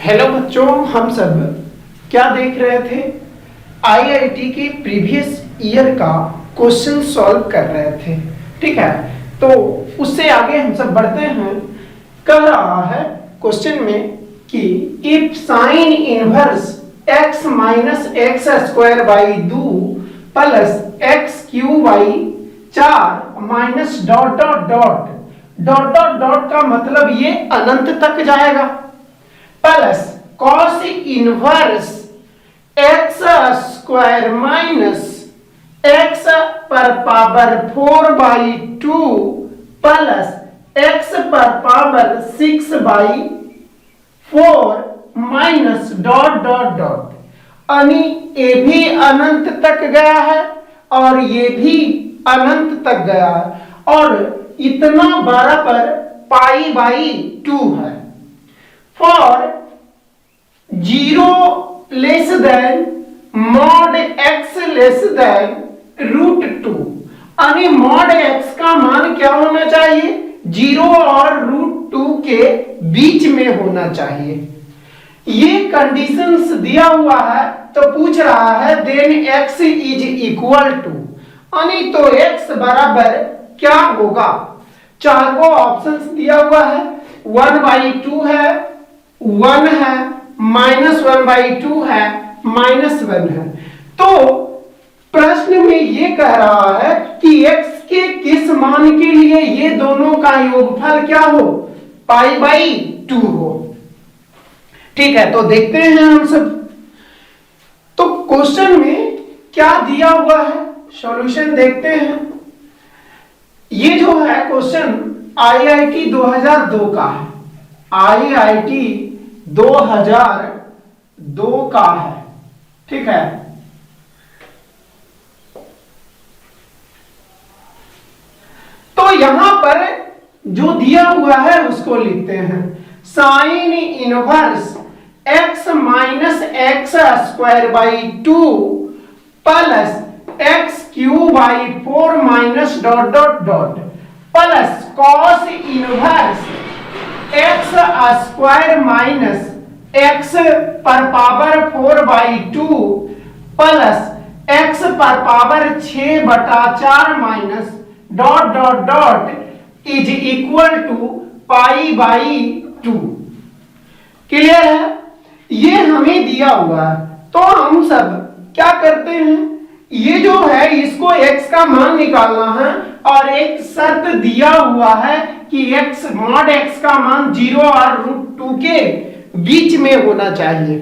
Hello बच्चों, हम सब क्या देख रहे थे? आईआईटी के प्रीवियस ईयर का क्वेश्चन सॉल्व कर रहे थे। ठीक है, तो उससे आगे हम सब बढ़ते हैं। कह रहा है क्वेश्चन में कि if sign inverse x minus x square by 2 plus x cube by 4 minus dot dot dot dot dot dot का मतलब ये अनंत तक जाएगा, plus cos inverse x square minus x पर पावर 4 बाई 2 प्लस एक्स पर power 6 by 4 minus dot dot dot. यानी ये भी अनंत तक गया है और ये भी अनंत तक गया है और इतना बराबर पाई बाई 2 है। For 0 less than mod x less than √2, यानी मॉड x का मान क्या होना चाहिए? 0 और √2 के बीच में होना चाहिए। ये कंडीशंस दिया हुआ है तो पूछ रहा है then x is equal to, यानी तो x बराबर क्या होगा? चार को ऑप्शंस दिया हुआ है, 1/2 है, 1 है, -1/2 है, -1 है। तो प्रश्न में ये कह रहा है कि x के किस मान के लिए ये दोनों का योगफल क्या हो? π/2 हो। ठीक है, तो देखते हैं हम सब। तो क्वेश्चन में क्या दिया हुआ है, सॉल्यूशन देखते हैं। ये जो है क्वेश्चन आईआईटी 2002 का है, आईआईटी 2002 का है। ठीक है, तो यहां पर जो दिया हुआ है उसको लिखते हैं। Sine inverse x minus x square by 2 plus x cube by 4 minus dot dot dot plus cos inverse x square minus x पर पावर 4 बाई 2 प्लस एक्स पर power 6/4 minus dot dot dot is equal to π/2। Clear है? ये हमें दिया हुआ है तो हम सब क्या करते हैं, ये जो है इसको x का मान निकालना है और एक शर्त दिया हुआ है कि x मॉड x का मान 0 और √2 के बीच में होना चाहिए।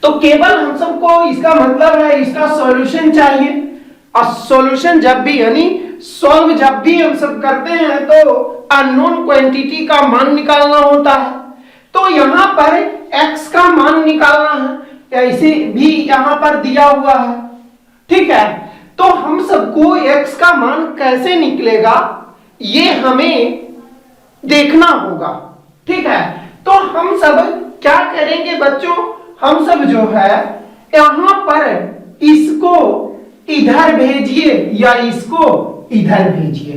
तो केवल हम सबको इसका मतलब है इसका सॉल्यूशन चाहिए, और सॉल्यूशन जब भी यानी सॉल्व जब भी हम सब करते हैं तो अननोन क्वांटिटी का मान निकालना होता है। तो यहां पर x का मान निकालना है, ऐसे भी यहां पर दिया हुआ है। ठीक है, तो हम सबको x का मान कैसे निकलेगा ये हमें देखना होगा। ठीक है, तो हम सब क्या करेंगे बच्चों, हम सब जो है यहां पर इसको इधर भेजिए या इसको इधर भेजिए,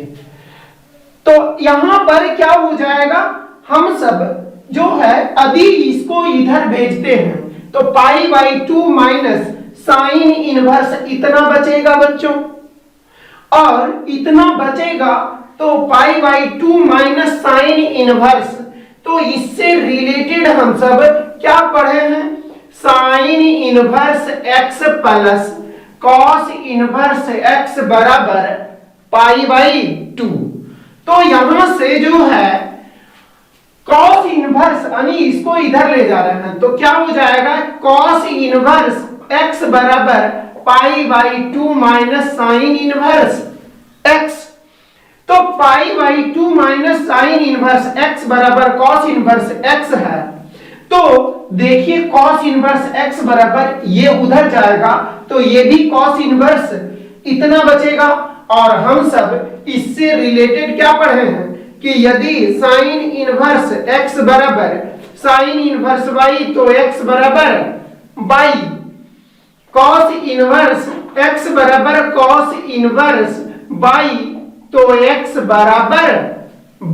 तो यहां पर क्या हो जाएगा, हम सब जो है यदि इसको इधर भेजते हैं तो π/2 माइनस साइन इनवर्स इतना बचेगा बच्चों, और इतना बचेगा तो π/2 माइनस साइन इनवर्स। तो इससे रिलेटेड हम सब क्या पढ़े हैं, sine inverse x plus cos inverse x बराबर π/2। तो यहां से जो है कॉस इनवर्स यानी इसको इधर ले जा रहे हैं तो क्या हो जाएगा, कॉस इनवर्स x बराबर π/2 माइनस साइन इनवर्स x। तो π/2 माइनस साइन इनवर्स x बराबर कॉस इनवर्स x है। तो देखिए कॉस इनवर्स x बराबर ये उधर जाएगा तो ये भी कॉस इनवर्स इतना बचेगा, और हम सब इससे रिलेटेड क्या पढ़े हैं कि यदि साइन इनवर्स x बराबर साइन इनवर्स y तो x बराबर y, कॉस इनवर्स x बराबर कॉस इनवर्स y तो x बराबर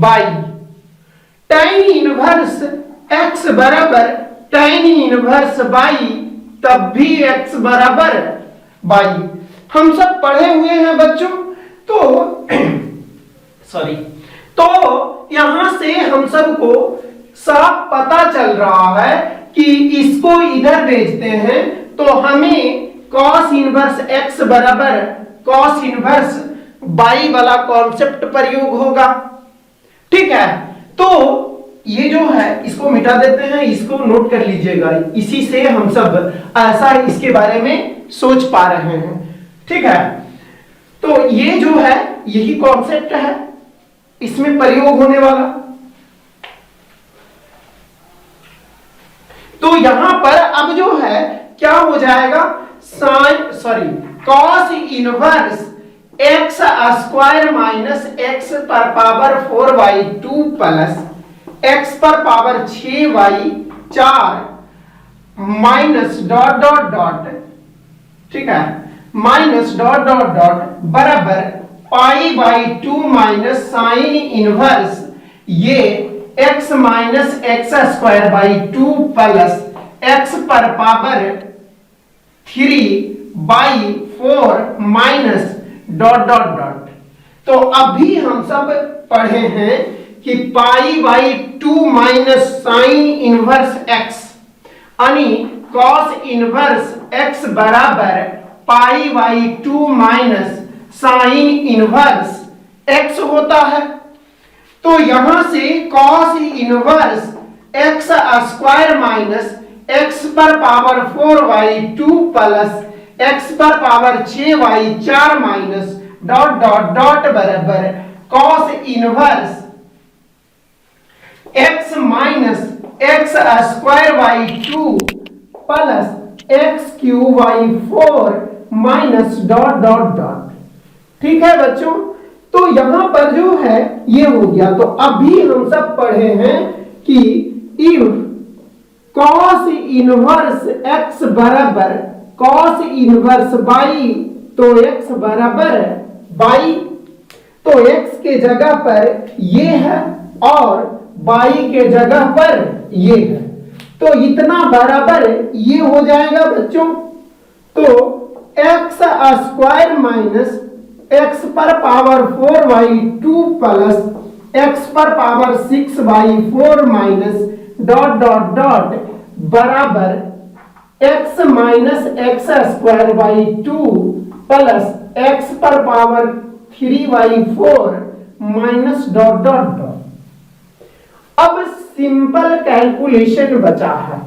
y, tan इनवर्स x बराबर tan इनवर्स बाई, तब भी x बराबर बाई। हम सब पढ़े हुए हैं बच्चों, तो सॉरी, तो यहां से हम सबको साफ पता चल रहा है कि इसको इधर भेजते हैं तो हमें cos इनवर्स x बराबर cos इनवर्स बाई वाला कॉन्सेप्ट प्रयोग होगा। ठीक है, तो ये जो है इसको मिटा देते हैं, इसको नोट कर लीजिएगा, इसी से हम सब ऐसा इसके बारे में सोच पा रहे हैं। ठीक है, तो ये जो है यही कॉन्सेप्ट है इसमें प्रयोग होने वाला। तो यहां पर अब जो है क्या हो जाएगा, cos inverse x square minus x पर पावर 4/2 प्लस x पर power 6/4 minus dot dot dot, ठीक है, माइनस डॉट डॉट डॉट बराबर π/2 माइनस साइन इनवर्स ये x minus x square by 2 plus x पर power 3/4 minus dot dot dot. तो अभी हम सब पढ़े हैं कि π/2 माइनस साइन इनवर्स x यानी cos इनवर्स x बराबर π/2 माइनस साइन इनवर्स x होता है। तो यहां से cos inverse x square minus x पर पावर 4/2 प्लस x पर power 6/4 minus dot dot dot बराबर cos inverse x minus x square by 2 plus x cube by 4 minus dot dot dot. ठीक है बच्चों, तो यहां पर जो है ये हो गया। तो अभी हम सब पढ़े हैं कि इफ cos इनवर्स x बराबर cos इनवर्स बाई, तो x बराबर बाई, तो x के जगह पर ये है और बाई के जगह पर ये है, तो इतना बराबर ये हो जाएगा बच्चों। तो x स्क्वायर माइनस x पर पावर 4/2 प्लस x पर power 6/4 minus dot dot dot बराबर x minus x square by 2 plus x पर power 3/4 minus dot dot dot. अब सिंपल कैलकुलेशन बचा है,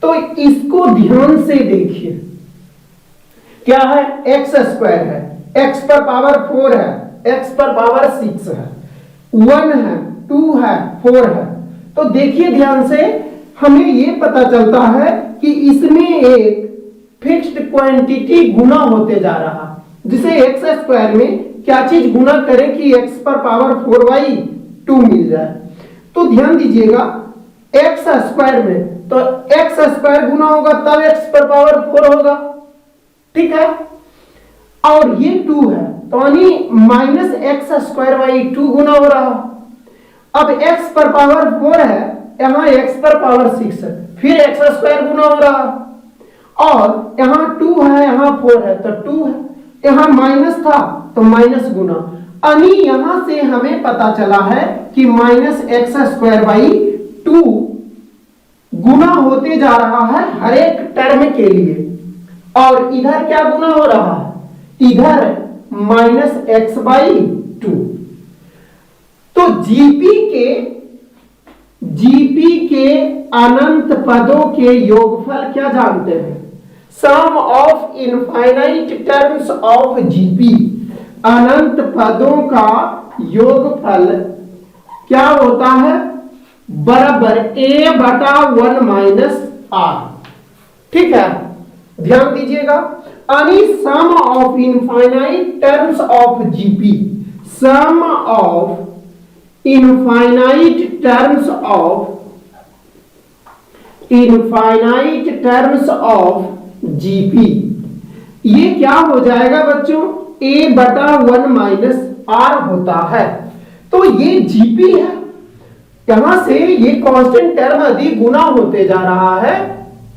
तो इसको ध्यान से देखिए। क्या है, x स्क्वायर है, x पर पावर 4 है, x पर पावर 6 है, 1 है, 2 है, 4 है। तो देखिए ध्यान से, हमें यह पता चलता है कि इसमें एक फिक्स्ड क्वांटिटी गुना होते जा रहा, जिसे एक्स स्क्वायर में क्या चीज गुना करें कि x पर पावर 4/2 मिल जाए। तो ध्यान दीजिएगा, एक्स स्क्वायर में तो एक्स स्क्वायर गुना होगा तब x पर पावर 4 होगा। ठीक है, और ये 2 है तो यानी माइनस एक्स स्क्वायर बाई 2 गुना हो रहा। अब x पर पावर 4 है, यहां x पर पावर 6 है, फिर एक्स स्क्वायर गुना हो रहा, और यहां 2 है, यहां 4 है तो 2 है, यहां माइनस था तो माइनस गुना। यानी यहां से हमें पता चला है कि माइनस एक्स स्क्वायर बाई 2 गुना होते जा रहा है हर एक टर्म के लिए, और इधर क्या गुना हो रहा है, इधर माइनस एक्स बाई 2। तो जीपी के अनंत पदों के योगफल क्या जानते हैं, sum of infinite terms of GP. अनंत पदों का योगफल क्या होता है, बराबर a/1 माइनस r। ठीक है, ध्यान दीजिएगा, यानी sum of infinite terms of GP, sum of infinite terms of GP, ये क्या हो जाएगा बच्चों, a/1 माइनस r होता है। तो ये जीपी है, यहां से ये कांस्टेंट टर्म अधिक गुना होते जा रहा है,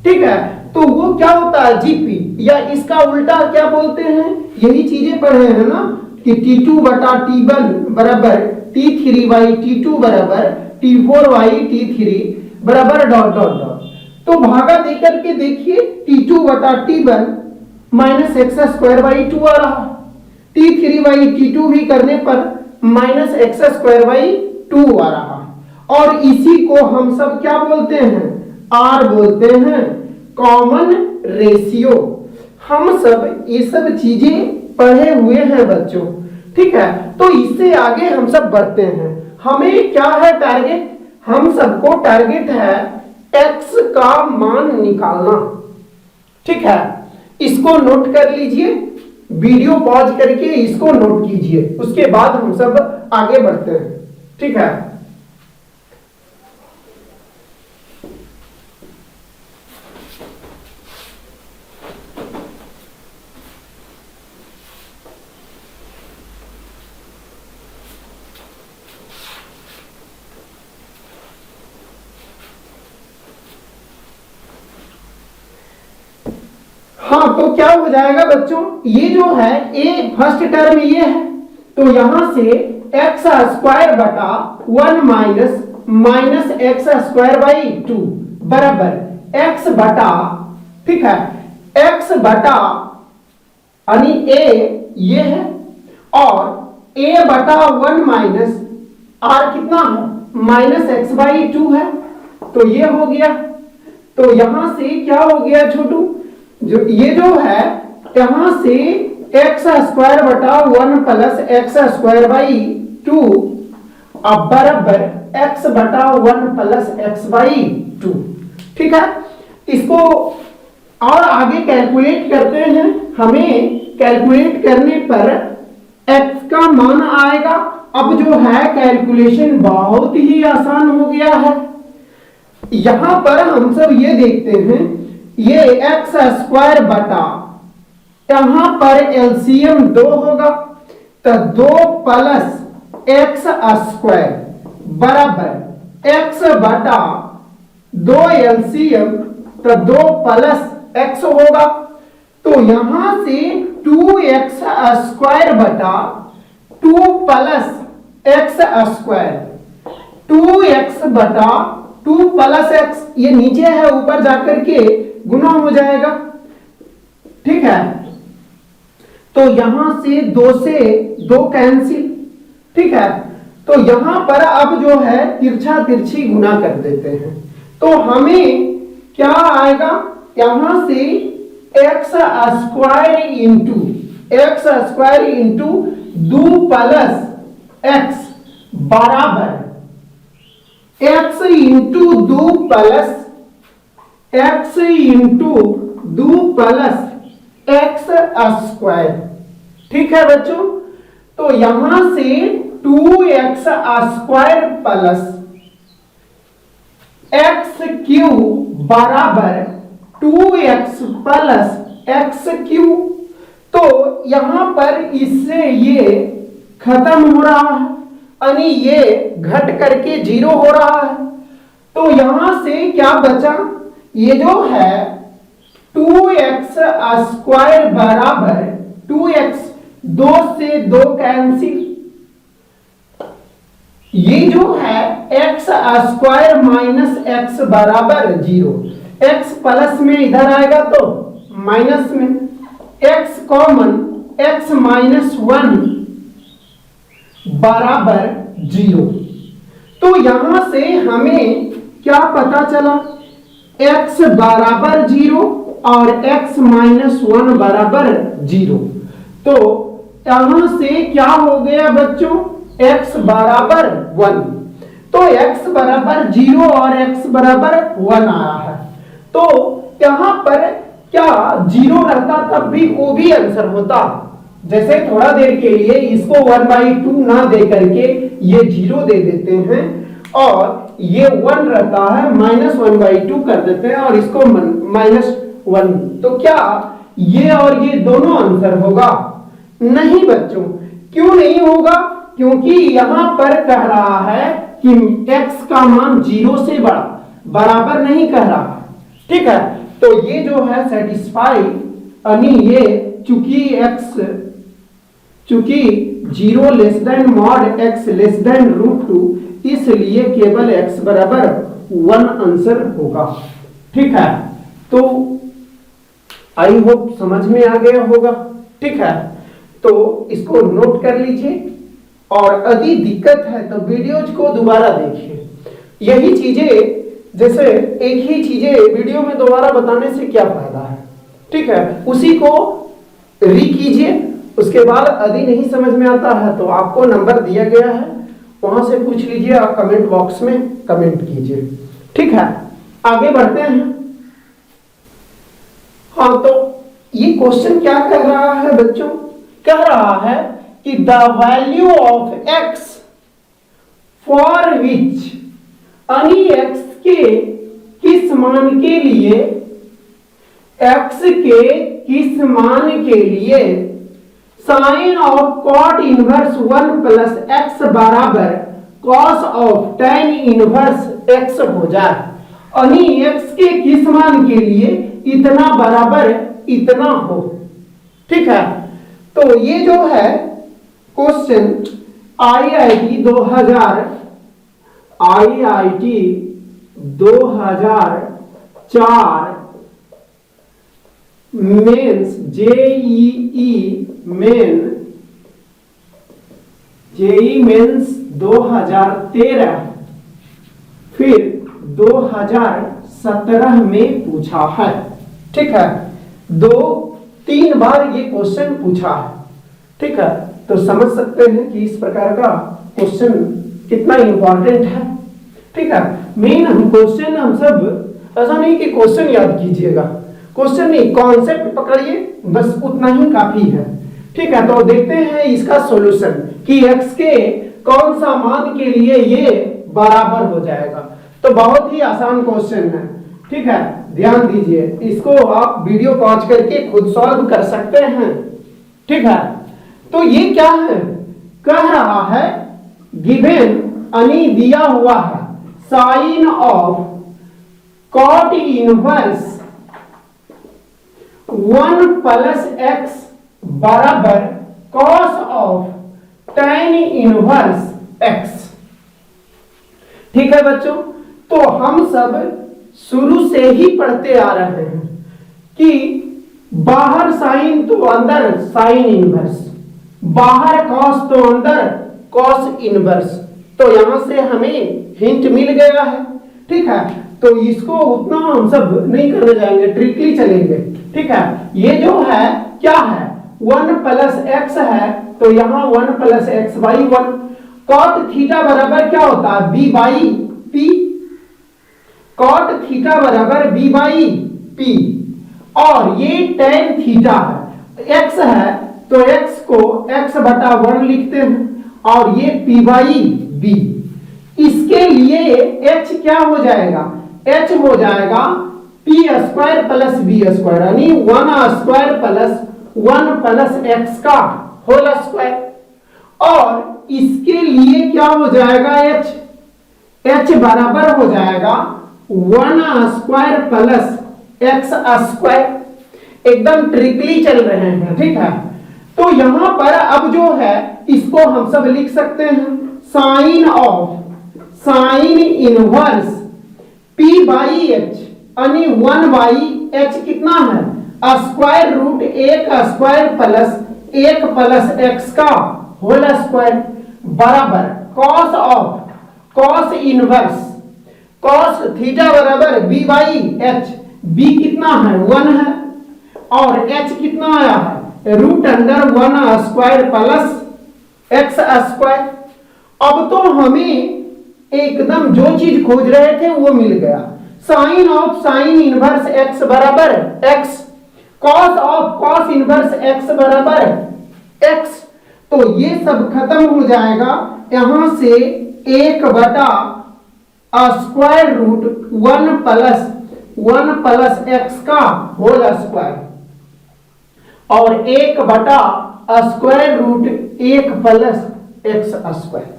ठीक है, तो वो क्या होता है जीपी, या इसका उल्टा क्या बोलते हैं, यही चीजें पढ़े हैं ना कि T2 बटा T1 बराबर T3 बाई T2 बराबर T4 बाई T3 बराबर डॉट डॉट डॉट। तो भागा देकर के देखिए T2 बटा T1 minus x square by 2 आ रहा, T3 बाई T2 भी करने पर माइनस एक्स स्क्वायर बाई 2 आ रहा, और इसी को हम सब क्या बोलते हैं, आर बोलते हैं, कॉमन रेशियो। हम सब ये सब चीजें पढ़े हुए हैं बच्चों, ठीक है। तो इससे आगे हम सब बढ़ते हैं, हमें क्या है टारगेट, हम सबको टारगेट है x का मान निकालना, ठीक है। इसको नोट कर लीजिए, वीडियो पॉज करके इसको नोट कीजिए, उसके बाद हम सब आगे बढ़ते हैं, ठीक है। हाँ, तो क्या हो जाएगा बच्चों, ये जो है ए फर्स्ट टर्म ये है, तो यहां से एक्स स्क्वायर बटा 1 minus minus x square by 2 बराबर एक्स बटा, ठीक है, एक्स बटा यानी ए ये है, और ए बटा 1 माइनस आर कितना है माइनस एक्स बाई 2 है, तो ये हो गया। तो यहां से क्या हो गया छोटू, जो ये जो है यहां से एक्स स्क्वायर बटा 1 प्लस एक्स स्क्वायर बाई 2 अब बराबर एक्स बटा 1 प्लस एक्स बाई 2, ठीक है। इसको और आगे कैलकुलेट करते हैं, हमें कैलकुलेट करने पर एक्स का मान आएगा। अब जो है कैलकुलेशन बहुत ही आसान हो गया है, यहां पर हम सब ये देखते हैं, ये एक्स स्क्वायर बटा यहां पर एलसीएम 2 होगा, तो 2 प्लस एक्स स्क्वायर बराबर एक्स बटा 2 एलसीएम, तो 2 प्लस एक्स होगा, तो यहां से 2x स्क्वायर बटा 2 प्लस एक्स स्क्वायर, 2x बटा 2 प्लस एक्स, ये नीचे है ऊपर जाकर के गुना हो जाएगा, ठीक है। तो यहां से 2 कैंसिल, ठीक है। तो यहां पर अब जो है तिरछा तिरछी गुना कर देते हैं, तो हमें क्या आएगा, यहां से x square into 2 plus x बराबर x into 2 plus x into 2 plus x square, ठीक है बच्चों। तो यहां से 2x square plus x Q बराबर 2x प्लस एक्स क्यू, तो यहां पर इससे ये खत्म हो रहा है, यानी ये घट करके 0 हो रहा है, तो यहां से क्या बचा, ये जो है 2x स्क्वायर बराबर 2x, 2 से 2 कैंसिल, ये जो है x स्क्वायर माइनस एक्स बराबर 0, x प्लस में इधर आएगा तो माइनस में, x कॉमन x माइनस 1 बराबर 0। तो यहां से हमें क्या पता चला, x बराबर 0 और x माइनस 1 बराबर 0। तो यहां से क्या हो गया बच्चों, x बराबर 1, तो x बराबर 0 और x बराबर 1 आया है, तो यहां पर क्या 0 रहता तब भी वो भी आंसर होता, जैसे थोड़ा देर के लिए इसको 1/2 ना दे करके ये 0 दे देते हैं, और ये 1 रहता है -1/2 कर देते हैं, और इसको -1, तो क्या ये और ये दोनों आंसर होगा? नहीं बच्चों, क्यों नहीं होगा? क्योंकि यहां पर कह रहा है कि x का मान 0 से बराबर नहीं कह रहा, ठीक है। तो ये जो है सेटिस्फाई, यानी ये चूंकि 0 less than mod x less than √2, इसलिए केवल x बराबर 1 आंसर होगा, ठीक है। तो आई होप समझ में आ गया होगा, ठीक है। तो इसको नोट कर लीजिए, और यदि दिक्कत है तो वीडियोज को दोबारा देखिए। यही चीजें, जैसे एक ही चीजें वीडियो में दोबारा बताने से क्या फायदा है, ठीक है। उसी को री कीजिए, उसके बाद यदि नहीं समझ में आता है तो आपको नंबर दिया गया है, वहां से पूछ लीजिए, आप कमेंट बॉक्स में कमेंट कीजिए, ठीक है। आगे बढ़ते हैं। हाँ, तो ये क्वेश्चन क्या कह रहा है बच्चों? कह रहा है कि the value of x for which, यानी x के किस मान के लिए, x के किस मान के लिए sine of cot inverse 1 plus x बराबर cos of tan inverse x हो जाए, यानी x के किस मान के लिए इतना बराबर इतना हो, ठीक है। तो ये जो है question IIT 2004 mains JEE mains 2013 फिर 2017 में पूछा है, ठीक है। 2-3 बार ये क्वेश्चन पूछा है, ठीक है। तो समझ सकते हैं कि इस प्रकार का क्वेश्चन कितना इंपॉर्टेंट है, ठीक है। मेन क्वेश्चन हम सब, ऐसा नहीं कि क्वेश्चन याद कीजिएगा, क्वेश्चन नहीं, कॉन्सेप्ट पकड़िए, बस उतना ही काफी है, ठीक है। तो देखते हैं इसका सॉल्यूशन कि x के कौन सा मान के लिए ये बराबर हो जाएगा। तो बहुत ही आसान क्वेश्चन है, ठीक है, ध्यान दीजिए। इसको आप वीडियो पॉज करके खुद सॉल्व कर सकते हैं, ठीक है। तो ये क्या है, कह रहा है गिवन, यानी दिया हुआ है sine of cot inverse 1 plus x बराबर cos of tan inverse x, ठीक है बच्चों। तो हम सब शुरू से ही पढ़ते आ रहे हैं कि बाहर साइन तो अंदर साइन इनवर्स, बाहर कॉस तो अंदर कॉस इनवर्स। तो यहां से हमें हिंट मिल गया है, ठीक है। तो इसको उतना हम सब नहीं करने जाएंगे, ट्रिकली चलेंगे, ठीक है। ये जो है क्या है, 1 प्लस x है, तो यहां 1 plus x by 1। Cot theta बराबर क्या होता है, b by p, cot theta बराबर b बाई p, और ये tan थीटा है, x है तो x को x बटा 1 लिखते हैं, और ये p बाई b। इसके लिए h क्या हो जाएगा, h हो जाएगा p square plus b square, यानी 1 स्क्वायर प्लस 1 प्लस x का होल स्क्वायर, और इसके लिए क्या हो जाएगा, h बराबर हो जाएगा 1 स्क्वायर प्लस x स्क्वायर। एकदम ट्रिकली चल रहे हैं, ठीक है। तो यहां पर अब जो है इसको हम सब लिख सकते हैं sine of sine inverse p by h, यानी 1 बाई h कितना है, square root 1 square plus 1 plus x का होल स्क्वायर बराबर cos of cos inverse cos theta बराबर b बाई h। b कितना है, 1 है, और h कितना आया है, root under 1 square plus x square. अब तो हमें एकदम जो चीज खोज रहे थे वो मिल गया, sine of sine inverse x बराबर x, cos of cos inverse x बराबर x। तो ये सब खत्म हो जाएगा, यहां से 1 बटा स्क्वायर रूट 1 प्लस x का होल स्क्वायर, और 1 बटा square root 1 plus x square.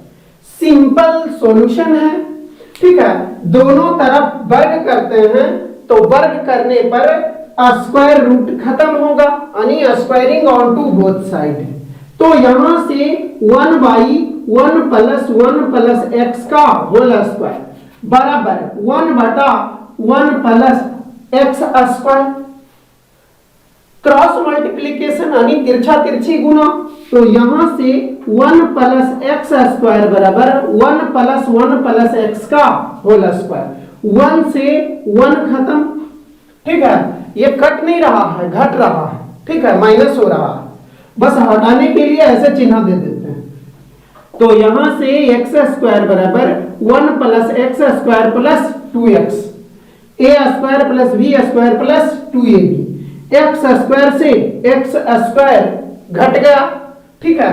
Simple solution है। ठीक है, दोनों तरफ वर्ग करते हैं तो वर्ग करने पर स्क्वायर रूट खत्म होगा, यानी squaring on to both side. तो यहां से 1/1 प्लस 1 प्लस एक्स का होल स्क्वायर बराबर 1/1 plus x square. Cross multiplication यानी तिरछा तिरछी गुना, तो यहां से 1 प्लस एक्स स्क्वायर बराबर 1 प्लस 1 प्लस एक्स का होल स्क्वायर। 1 से 1 खत्म। ठीक है, ये कट नहीं रहा है, घट रहा है। ठीक है, माइनस हो रहा है, बस हटाने के लिए ऐसे चिन्ह दे देते हैं। तो यहां से एक्स स्क्वायर बराबर 1 plus x square plus 2x, A square plus B square plus 2ab। X square से एक्स स्क्वायर घट गया। ठीक है,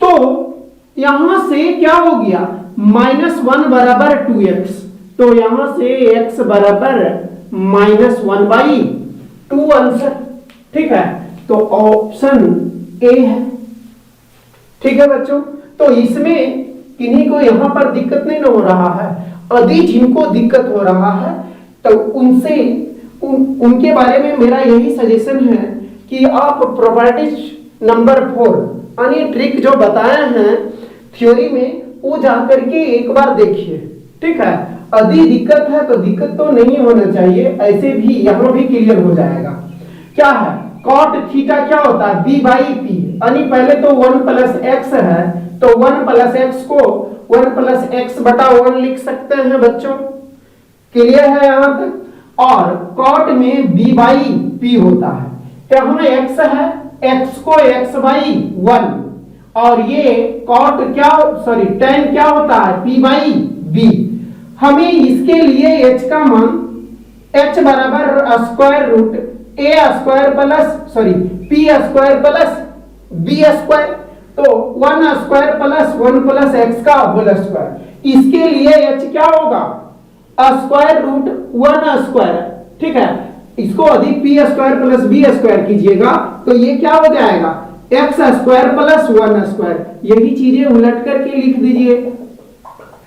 तो यहां से क्या हो गया, -1 बराबर 2x, तो यहां से x बराबर -1/2 आंसर। ठीक है, तो ऑप्शन ए है। ठीक है बच्चों, तो इसमें किन्हीं को यहां पर दिक्कत नहीं हो रहा है, यदि जिनको दिक्कत हो रहा है तो उनसे उनके बारे में मेरा यही सजेशन है कि आप प्रॉपर्टीज नंबर 4 यानी ट्रिक जो बताए हैं थ्योरी में, वो जाकर के एक बार देखिए। ठीक है, यदि दिक्कत है तो दिक्कत तो नहीं होना चाहिए, ऐसे भी यहां भी क्लियर हो जाएगा। क्या है, कॉट थीटा क्या होता है, b/p, यानी पहले तो 1 प्लस एक्स है तो 1 प्लस एक्स को 1 प्लस एक्स बटा 1 लिख सकते हैं बच्चों। क्लियर है यहां तक। और कॉट में b/p होता है, यहाँ x है, x को x/1, और ये कॉट क्या tan क्या होता है, p/b। हमें इसके लिए h का मान h बराबर square root a square plus p square plus b square, तो 1 स्क्वायर प्लस 1 प्लस x का होल स्क्वायर। इसके लिए h क्या होगा, स्क्वायर रूट 1 स्क्वायर। ठीक है, इसको अधिक p square plus b square कीजिएगा तो ये क्या हो जाएगा, x स्क्वायर प्लस 1 स्क्वायर। यही चीजें उलट करके लिख दीजिए।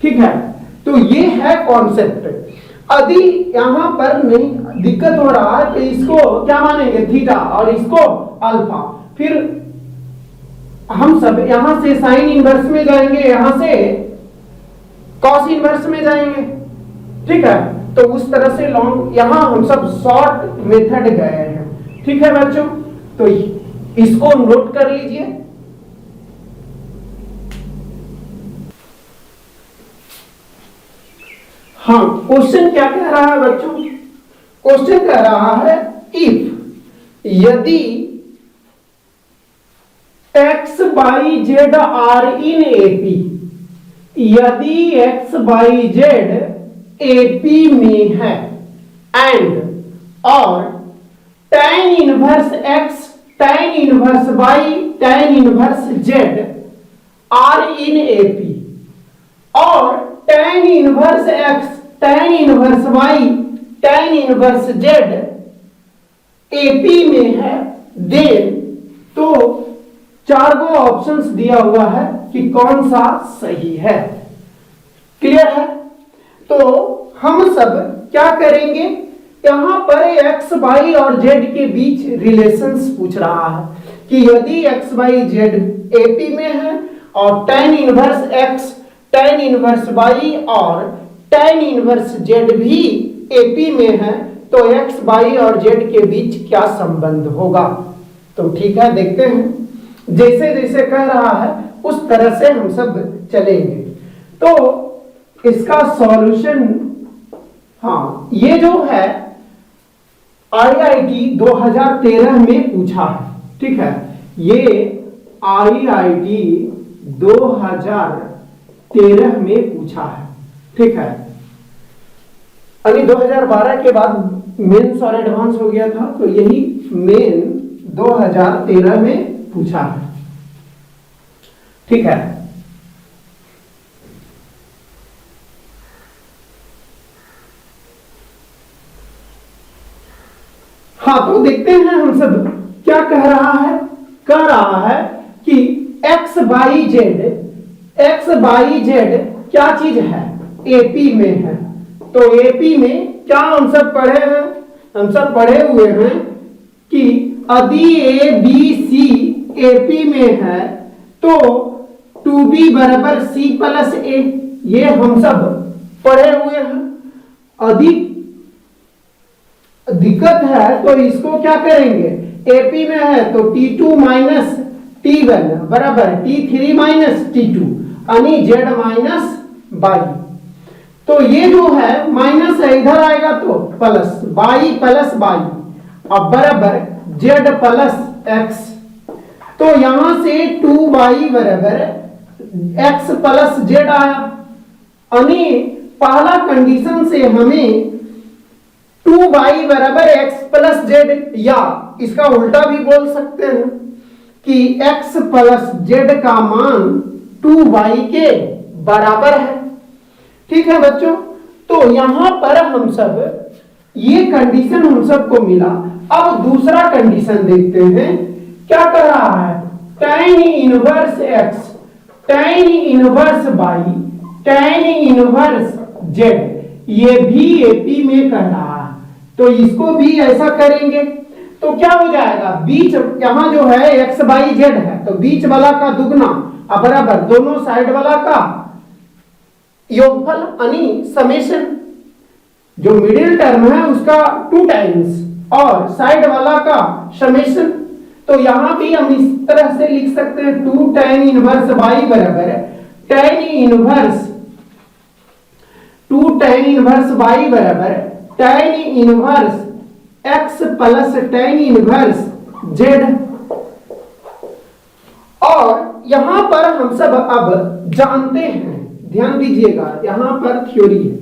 ठीक है, तो ये है कॉन्सेप्ट। यदि यहां पर नहीं दिक्कत हो रहा है तो इसको क्या मानेंगे, थीटा, और इसको अल्फा। फिर हम सब यहां से साइन इनवर्स में जाएंगे, यहां से कॉस इनवर्स में जाएंगे। ठीक है, तो उस तरह से लॉन्ग, यहां हम सब शॉर्ट मेथड गए हैं। ठीक है बच्चों, तो इसको नोट कर लीजिए। हाँ, क्वेश्चन क्या कह रहा है बच्चों, क्वेश्चन कह रहा है यदि x by z are in AP, यदि x by z AP में है एंड और tan inverse x tan inverse y tan inverse z are in AP, और tan inverse x tan inverse y tan inverse z AP में है, then तो 4 गो options दिया हुआ है कि कौन सा सही है। क्लियर है, तो हम सब क्या करेंगे, यहां पर x y और z के बीच रिलेशंस पूछ रहा है कि यदि x y z AP में है और tan inverse x tan inverse y और tan इनवर्स z भी AP में है तो x y और z के बीच क्या संबंध होगा। तो ठीक है, देखते हैं, जैसे जैसे कह रहा है उस तरह से हम सब चलेंगे। तो इसका सॉल्यूशन, हाँ, ये जो है IIT 2013 में पूछा है। ठीक है, ये IIT 2013 में पूछा है। ठीक है, अभी 2012 के बाद मेंस और एडवांस हो गया था, तो यही मेन 2013 में पूछा है। ठीक है, हाँ, तो देखते हैं हम सब क्या कह रहा है। कह रहा है कि x by z x y z क्या चीज है, एपी में है। तो एपी में क्या हम सब पढ़े हैं, हम सब पढ़े हुए हैं कि यदि ए बी सी एपी में है तो 2b बराबर सी प्लस ए, ये हम सब पढ़े हुए हैं। अधिक दिक्कत है तो इसको क्या करेंगे, एपी में है तो T2 माइनस T1 बराबर T3 माइनस T2 यानी Z माइनस बाई। तो ये जो है माइनस है, इधर आएगा तो प्लस बाई प्लस बाई, अब बराबर Z प्लस एक्स। तो यहां से 2y बराबर x प्लस Z आया, यानी पहला कंडीशन से हमें 2y बराबर x प्लस Z, या इसका उल्टा भी बोल सकते हैं कि x प्लस Z का मान 2y के बराबर है। ठीक है बच्चों, तो यहां पर हम सब ये कंडीशन हम सबको मिला। अब दूसरा कंडीशन देखते हैं, क्या कर रहा है, tan inverse x, tan inverse y, tan inverse z, ये भी एपी में कर रहा है। तो इसको भी ऐसा करेंगे तो क्या हो जाएगा, बीच यहां जो है एक्स बाई जेड है तो बीच वाला का दुगना अब बराबर दोनों साइड वाला का योगफल यानी समेशन, जो मिडिल टर्म है उसका 2 टाइम्स और साइड वाला का समेशन। तो यहां भी हम इस तरह से लिख सकते हैं 2 tan इनवर्स y बराबर tan inverse 2 tan inverse y बराबर tan inverse x plus tan inverse z। और यहां पर हम सब अब जानते हैं, ध्यान दीजिएगा यहां पर थ्योरी है,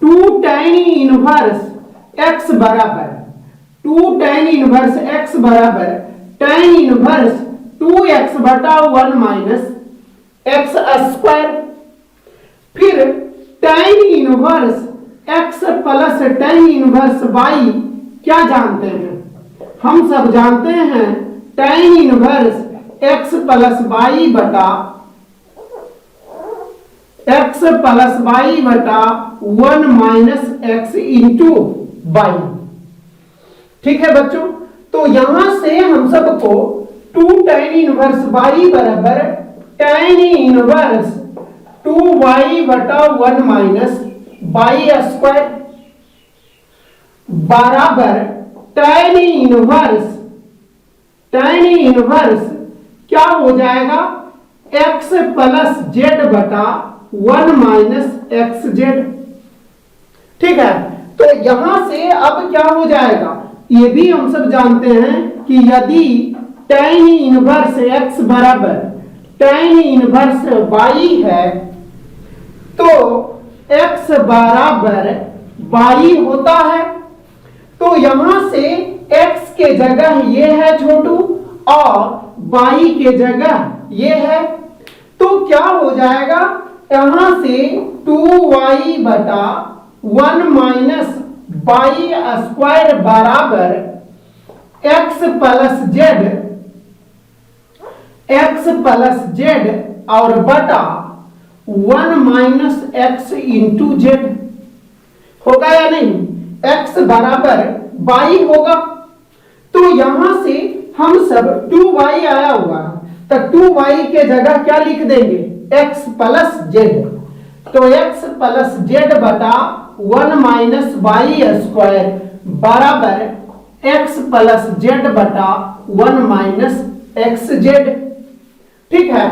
2 tan इनवर्स x बराबर 2 tan इनवर्स x बराबर tan इनवर्स 2x बटा 1 माइनस x स्क्वायर। फिर tan inverse x plus tan inverse y क्या जानते हैं, हम सब जानते हैं tan inverse x plus y बटा x प्लस y बटा 1 माइनस x इंटू वाई। ठीक है बच्चों, तो यहां से हम सबको 2 tan इनवर्स y बराबर tan इनवर्स 2y बटा 1 माइनस y स्क्वायर बराबर tan इनवर्स क्या हो जाएगा, x प्लस z बटा 1 माइनस एक्स जेड। ठीक है, तो यहां से अब क्या हो जाएगा, ये भी हम सब जानते हैं कि यदि tan इनवर्स x बराबर tan इनवर्स y है तो x बराबर y होता है। तो यहां से x के जगह ये है छोटू और y के जगह ये है, तो क्या हो जाएगा, यहां से 2y बटा 1 माइनस y स्क्वायर बराबर x प्लस जेड और बटा 1 माइनस x इंटू जेड होगा या नहीं, x बराबर y होगा। तो यहां से हम सब 2y आया हुआ तो 2y के जगह क्या लिख देंगे, x प्लस जेड। तो x प्लस जेड बटा 1 माइनस y स्क्वायर बराबर x प्लस जेड बटा 1 माइनस एक्स जेड। ठीक है,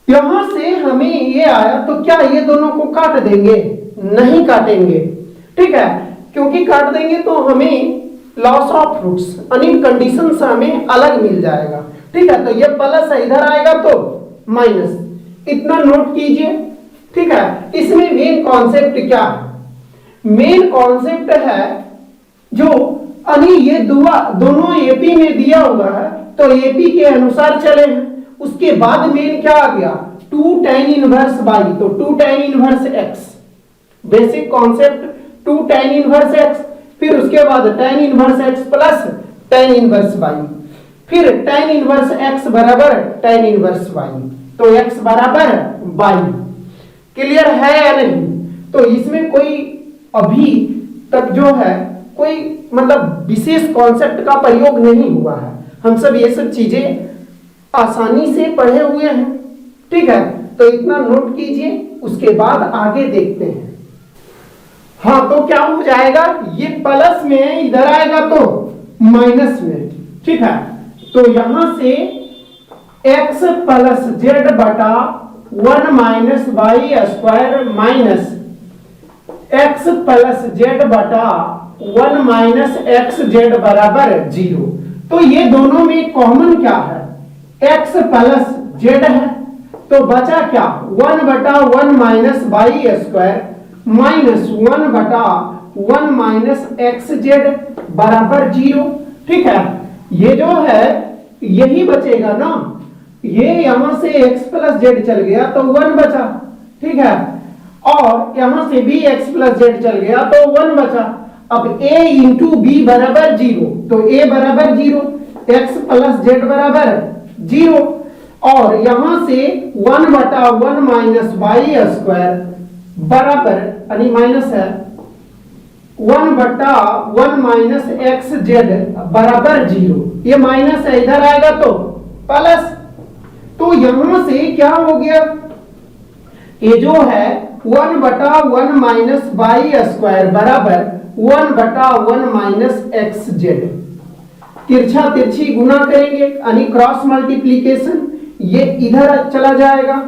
यहां से हमें ये आया तो क्या ये दोनों को काट देंगे, नहीं काटेंगे। ठीक है, क्योंकि काट देंगे तो हमें लॉस ऑफ रूट्स यानी कंडीशन से हमें अलग मिल जाएगा। ठीक है, तो ये प्लस है, इधर आएगा तो माइनस, इतना नोट कीजिए। ठीक है, इसमें मेन कॉन्सेप्ट क्या है, मेन कॉन्सेप्ट है जो यानी ये दोनों एपी में दिया हुआ है तो एपी के अनुसार चले हैं। उसके बाद मेन क्या आ गया, 2 tan इनवर्स y, तो 2 tan inverse x, basic concept 2 tan inverse x। फिर उसके बाद tan inverse x plus tan inverse y, फिर tan इनवर्स x बराबर tan इनवर्स y। तो x बराबर y। क्लियर है या नहीं? तो इसमें कोई अभी तक जो है कोई मतलब विशेष कॉन्सेप्ट का प्रयोग नहीं हुआ है, हम सब ये सब चीजें आसानी से पढ़े हुए हैं। ठीक है, तो इतना नोट कीजिए, उसके बाद आगे देखते हैं। हाँ, तो क्या हो जाएगा, ये प्लस में इधर आएगा तो माइनस में। ठीक है, तो यहां से x प्लस जेड बटा 1 minus y square minus x plus z बटा 1 माइनस एक्स जेड बराबर 0। तो ये दोनों में कॉमन क्या है, x प्लस जेड है, तो बचा क्या 1 बटा 1 माइनस वाई स्क्वायर माइनस 1 बटा 1 माइनस एक्स जेड बराबर 0। ठीक है, ये जो है यही बचेगा ना, ये यहां से x प्लस जेड चल गया तो 1 बचा। ठीक है, और यहां से भी x प्लस जेड चल गया तो 1 बचा। अब a इंटू बी बराबर 0, तो a बराबर 0, x प्लस जेड बराबर 0, और यहां से 1 बटा 1 माइनस वाई स्क्वायर बराबर यानी माइनस है 1 बटा 1 माइनस एक्स जेड बराबर 0। ये माइनस है, इधर आएगा तो प्लस। तो यहां से क्या हो गया, ये जो है 1 बटा 1 माइनस वाई स्क्वायर बराबर 1 बटा 1 माइनस एक्स जेड। तिरछा तिरछी गुना करेंगे यानी क्रॉस मल्टीप्लीकेशन, ये इधर चला जाएगा,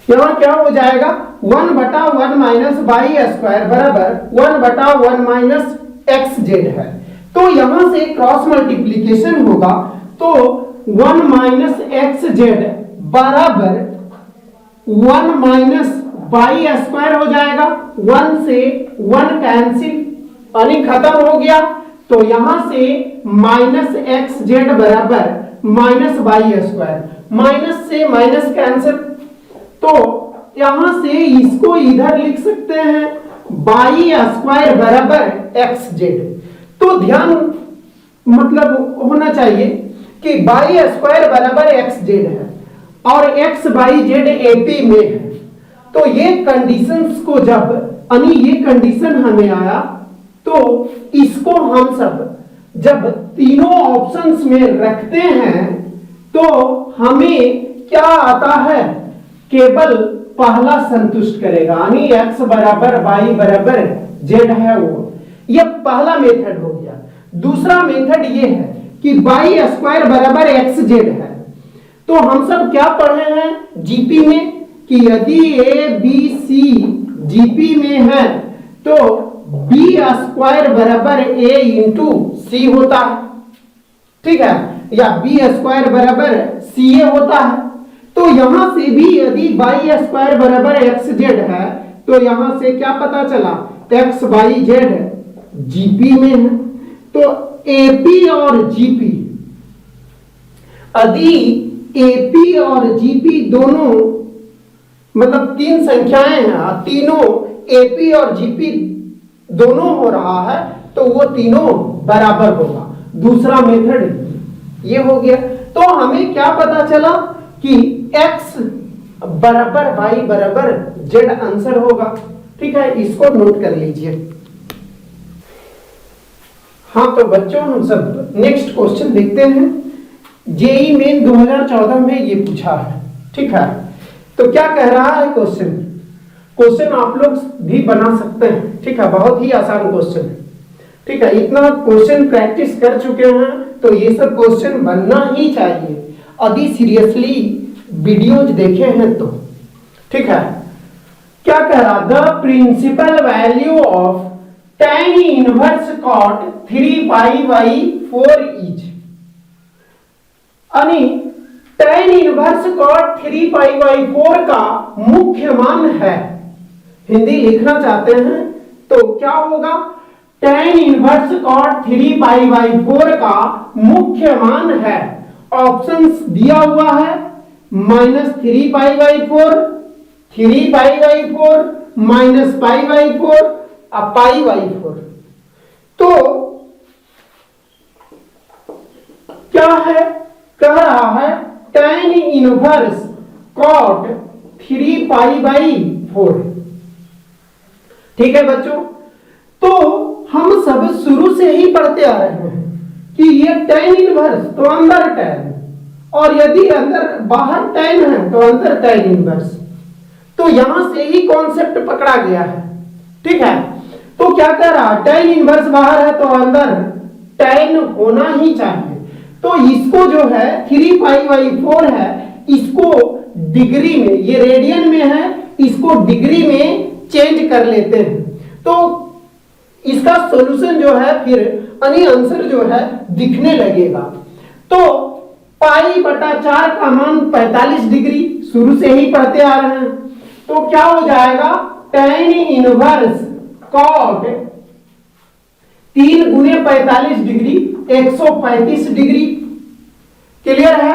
यहां क्या हो जाएगा 1 बटा 1 माइनस वाई स्क्वायर बराबर 1 बटा 1 माइनस एक्स जेड है। तो यहां से क्रॉस मल्टीप्लीकेशन होगा तो 1 माइनस एक्स जेड बराबर 1 माइनस वाई स्क्वायर हो जाएगा, 1 से 1 कैंसिल यानी खत्म हो गया। तो यहां से माइनस एक्स जेड बराबर माइनस वाई स्क्वायर, माइनस से माइनस कैंसिल, तो यहां से इसको इधर लिख सकते हैं वाई स्क्वायर बराबर एक्स जेड। तो ध्यान मतलब होना चाहिए कि वाई स्क्वायर बराबर एक्स जेड है और एक्स वाई जेड एपी में है। तो ये कंडीशंस को जब यानी ये कंडीशन हमें आया तो इसको हम सब जब तीनों ऑप्शंस में रखते हैं तो हमें क्या आता है, केवल पहला संतुष्ट करेगा यानी x बराबर y बराबर z है वो, ये पहला मेथड हो गया। दूसरा मेथड ये है कि y स्क्वायर बराबर एक्स जेड है। तो हम सब क्या पढ़े हैं जीपी में कि यदि a b c जीपी में है तो b स्क्वायर बराबर a इंटू सी होता है। ठीक है, या b स्क्वायर बराबर ca होता है। तो यहां से भी यदि y स्क्वायर बराबर एक्स जेड है तो यहां से क्या पता चला एक्स वाई जेड जीपी में है। तो एपी और जीपी, यदि एपी और जीपी दोनों मतलब तीन संख्याएं हैं, तीनों एपी और जीपी दोनों हो रहा है तो वो तीनों बराबर होगा। दूसरा मेथड ये हो गया। तो हमें क्या पता चला कि x बराबर y बराबर z आंसर होगा। ठीक है, इसको नोट कर लीजिए। हाँ, तो बच्चों हम सब नेक्स्ट क्वेश्चन देखते हैं। जेई मेन 2014 में ये पूछा है। ठीक है, तो क्या कह रहा है क्वेश्चन, क्वेश्चन आप लोग भी बना सकते हैं। ठीक है, बहुत ही आसान क्वेश्चन है। ठीक है, इतना क्वेश्चन प्रैक्टिस कर चुके हैं तो ये सब क्वेश्चन बनना ही चाहिए यदि सीरियसली वीडियोज देखे हैं तो। ठीक है, क्या कह रहा, the principal value of tan inverse cot 3 pi by 4 is, यानी tan inverse cot 3 pi by 4 का मुख्य मान है। हिंदी लिखना चाहते हैं तो क्या होगा, tan inverse cot 3 pi by 4 का मुख्य मान है। ऑप्शंस दिया हुआ है -3 pi by 4, 3 pi by 4, -pi by 4 और पाई बाई 4। तो क्या है, कह रहा है tan इनवर्स कॉट 3π/4। ठीक है बच्चों, तो हम सब शुरू से ही पढ़ते आ रहे हैं कि ये tan इनवर्स तो अंदर tan, और यदि अंदर बाहर tan है तो अंदर tan इनवर्स, तो यहां से ही कॉन्सेप्ट पकड़ा गया है। ठीक है, तो क्या कह रहा है, tan इनवर्स बाहर है तो अंदर tan होना ही चाहिए। तो इसको जो है 3π/4 है, इसको डिग्री में, ये रेडियन में है, इसको डिग्री में चेंज कर लेते हैं, तो इसका सॉल्यूशन जो है फिर यानी आंसर जो है दिखने लगेगा। तो π/4 का मान 45 डिग्री, शुरू से ही पढ़ते आ रहे हैं, तो क्या हो जाएगा, tan inverse cot 3 × 45 degree 135 degree. Clear है।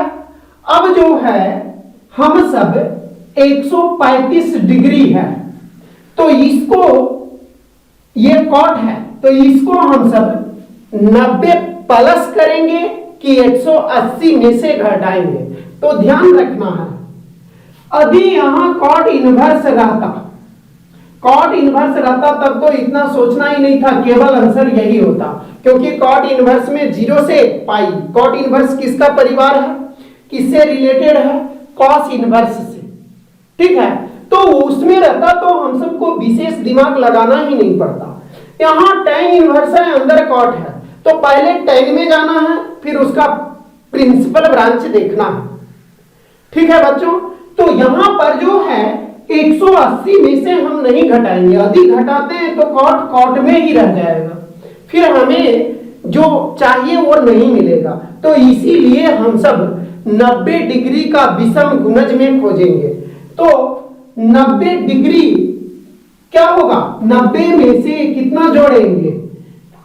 अब जो है हम सब 135 डिग्री है, तो इसको, ये कॉट है तो इसको हम सब 90 प्लस करेंगे कि 180 में से घटाएंगे। तो ध्यान रखना है, यदि यहां कॉट इनवर्स रहता, कॉट इनवर्स रहता तब तो इतना सोचना ही नहीं था, केवल आंसर यही होता, क्योंकि कॉट इनवर्स में 0 से पाई, कॉट इनवर्स किसका परिवार है, किससे रिलेटेड है, कॉस इनवर्स से। ठीक है, तो उसमें रहता तो हम सबको विशेष दिमाग लगाना ही नहीं पड़ता। यहां tan इनवर्स है, अंदर कॉट है, तो पहले tan में जाना है, फिर उसका प्रिंसिपल ब्रांच देखना है। ठीक है बच्चों, तो यहां पर जो है 180 में से हम नहीं घटाएंगे, यदि घटाते हैं तो कॉट कॉट में ही रह जाएगा, फिर हमें जो चाहिए वो नहीं मिलेगा। तो इसीलिए हम सब 90 डिग्री का विषम गुणज में खोजेंगे। तो 90 डिग्री क्या होगा, 90 में से कितना जोड़ेंगे,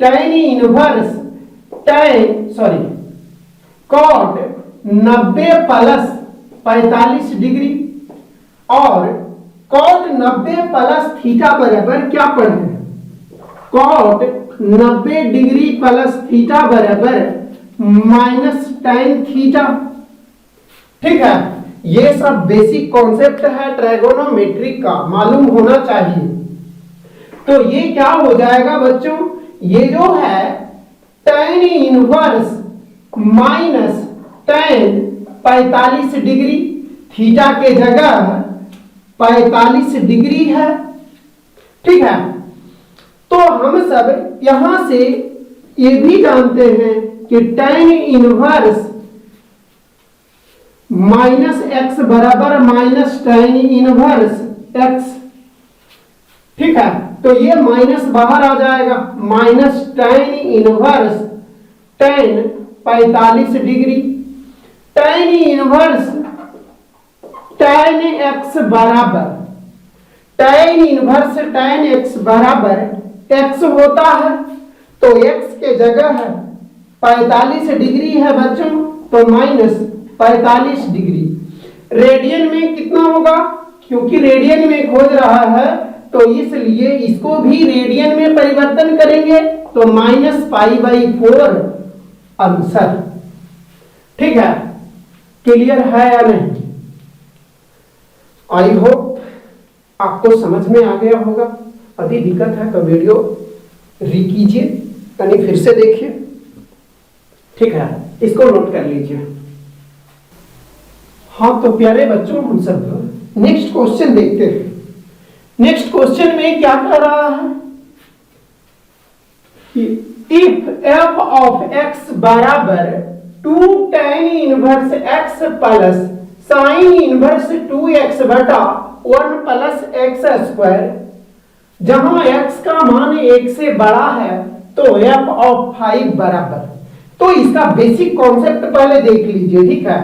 tan inverse cot 90 plus 45 degree, और कॉट 90 प्लस थीटा बराबर क्या पढ़े, कॉट 90 डिग्री प्लस थीटा बराबर माइनस tan थीटा। ठीक है, ये सब बेसिक कॉन्सेप्ट है ट्रायगोनोमेट्री का, मालूम होना चाहिए। तो ये क्या हो जाएगा बच्चों, ये जो है tan inverse minus tan 45 degree, theta के जगह 45 डिग्री है। ठीक है, तो हम सब यहां से ये भी जानते हैं कि tan इनवर्स माइनस एक्स बराबर माइनस tan इनवर्स एक्स। ठीक है, तो ये माइनस बाहर आ जाएगा, minus tan inverse tan 45 degree, tan inverse tan x बराबर, tan इनवर्स tan x बराबर x होता है, तो x के जगह है 45 डिग्री है बच्चों, तो माइनस 45 डिग्री। रेडियन में कितना होगा, क्योंकि रेडियन में खोज रहा है तो इसलिए इसको भी रेडियन में परिवर्तन करेंगे, तो -π/4 आंसर। ठीक है, क्लियर है या नहीं? आई होप आपको समझ में आ गया होगा। यदि दिक्कत है तो वीडियो कीजिए, यानी फिर से देखिए। ठीक है, इसको नोट कर लीजिए। हाँ तो प्यारे बच्चों, हम सब नेक्स्ट क्वेश्चन देखते हैं। नेक्स्ट क्वेश्चन में क्या कह रहा है कि इफ f ऑफ x बराबर 2 tan inverse x plus sine inverse 2x बटा 1 प्लस एक्स स्क्वायर, जहां x का मान 1 से बड़ा है तो f ऑफ 5 बराबर। तो इसका बेसिक कॉन्सेप्ट पहले देख लीजिए। ठीक है,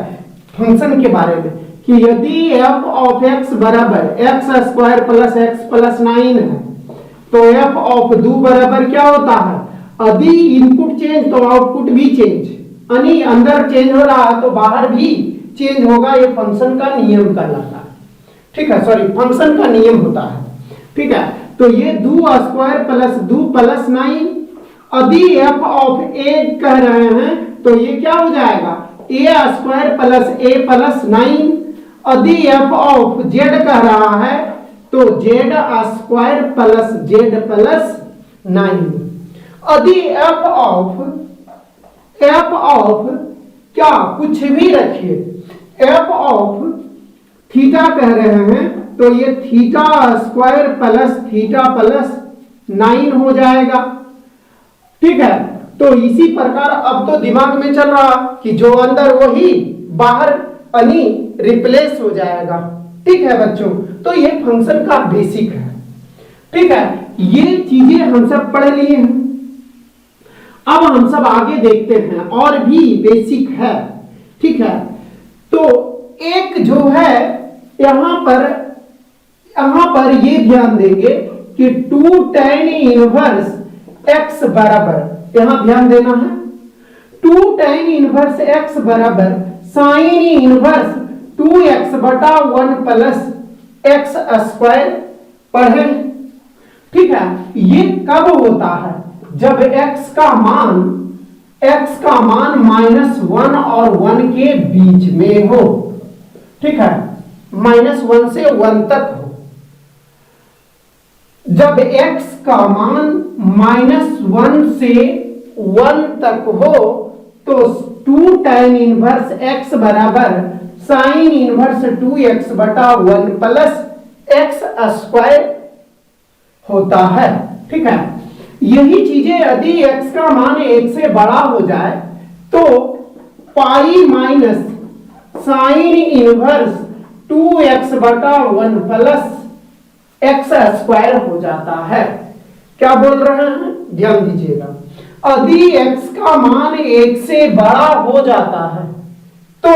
फंक्शन के बारे में कि यदि f ऑफ x बराबर x square plus x plus 9 है तो f ऑफ 2 बराबर क्या होता है, यदि इनपुट चेंज तो आउटपुट भी चेंज, यानी अंदर चेंज हो रहा है तो बाहर भी चेंज होगा। ये फंक्शन का नियम कहलाता है। ठीक है, सॉरी, फंक्शन का नियम होता है। ठीक है, तो ये 2 स्क्वायर प्लस 2 प्लस 9, यदि f ऑफ a कह रहे हैं तो ये क्या हो जाएगा, a square plus a plus 9, यदि एफ ऑफ जेड कह रहा है तो Z square plus Z plus 9। यदि एफ ऑफ क्या कुछ भी रखिए, एफ ऑफ थीटा कह रहे हैं तो ये theta square plus theta plus 9 हो जाएगा। ठीक है, तो इसी प्रकार अब तो दिमाग में चल रहा कि जो अंदर वही बाहर यानी रिप्लेस हो जाएगा। ठीक है बच्चों, तो ये फंक्शन का बेसिक है। ठीक है, ये चीजें हम सब पढ़ लिए हैं। अब हम सब आगे देखते हैं, और भी बेसिक है। ठीक है, तो एक जो है यहां पर ये ध्यान देंगे कि 2 tan इनवर्स x बराबर, यहां ध्यान देना है, 2 tan इनवर्स x बराबर साइन इनवर्स 2x बटा 1 प्लस एक्स स्क्वायर पढ़े। ठीक है, ये कब होता है? जब x का मान -1 और 1 के बीच में हो। ठीक है, -1 से 1 तक हो। जब x का मान -1 से 1 तक हो तो 2 tan इनवर्स x बराबर साइन इनवर्स 2x बटा 1 प्लस एक्स स्क्वायर होता है। ठीक है, यही चीजें यदि x का मान 1 से बड़ा हो जाए तो pi minus sine inverse 2x बटा 1 प्लस एक्स स्क्वायर हो जाता है। क्या बोल रहे हैं? ध्यान दीजिएगा, यदि x का मान 1 से बड़ा हो जाता है तो